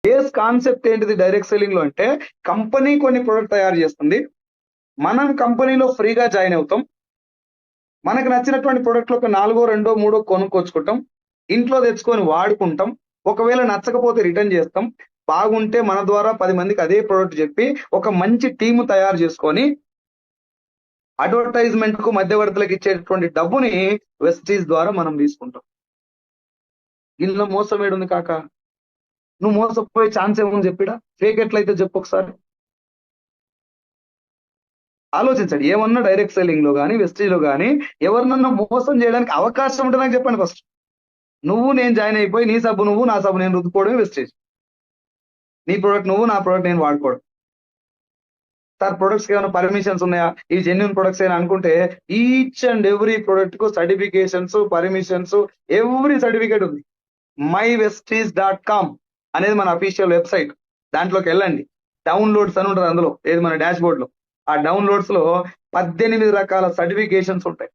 Base concept ఏంటిది direct selling లో అంటే, కంపెనీ కొన్ని ప్రొడక్ట్ తయారు చేస్తుంది, మనం కంపెనీలో ఫ్రీగా జాయిన్ అవుతాం, మనకు నచ్చినటువంటి ప్రొడక్ట్లు ఒక 4, 2, 3 కొనుక్కొచ్చుకుంటాం, ఇంట్లో తెచ్చుకొని వాడుకుంటాం, ఒకవేళ నచ్చకపోతే రిటర్న్ చేస్తాం, బాగుంటే మన ద్వారా 10 మందికి అదే ప్రొడక్ట్ చెప్పి ఒక మంచి టీము తయారు చేసుకొని అడ్వర్టైజ్మెంట్ కు మధ్యవర్తులకు ఇచ్చేటువంటి డబ్బుని వెస్టీజ్ ద్వారా మనం తీసుకుంటాం. ఇందులో మోసం ఏడుంది కాక? నువ్వు మోసపోయే ఛాన్స్ ఏముంది చెప్పిడా? ఫేక్ ఎట్లయితే చెప్పు ఒకసారి ఆలోచించండి. ఏమన్నా డైరెక్ట్ సెల్లింగ్ లో కానీ వెస్టీజ్ లో కానీ ఎవరినన్నా మోసం చేయడానికి అవకాశం ఉంటే నాకు చెప్పండి ఫస్ట్. నువ్వు నేను జాయిన్ అయిపోయి నీ సబ్బు నువ్వు నా సబ్బు నేను రుద్దుకోవడమే వెస్టేజ్. నీ ప్రొడక్ట్ నువ్వు నా ప్రొడక్ట్ నేను వాడుకోవడం. సార్ ప్రొడక్ట్స్ ఏమైనా పర్మిషన్స్ ఉన్నాయా, ఈ జెన్యున్ ప్రొడక్ట్స్ అయినా అనుకుంటే ఈచ్ అండ్ ఎవ్రీ ప్రొడక్ట్ కు సర్టిఫికేషన్స్, పర్మిషన్స్, ఎవ్రీ సర్టిఫికేట్ ఉంది. myvestige.com అనేది మన అఫీషియల్ వెబ్సైట్. దాంట్లోకి వెళ్ళండి, డౌన్లోడ్స్ అని ఉంటుంది అందులో, ఏది మన డాష్ బోర్డ్ లో. ఆ డౌన్లోడ్స్ లో 18 రకాల సర్టిఫికేషన్స్ ఉంటాయి.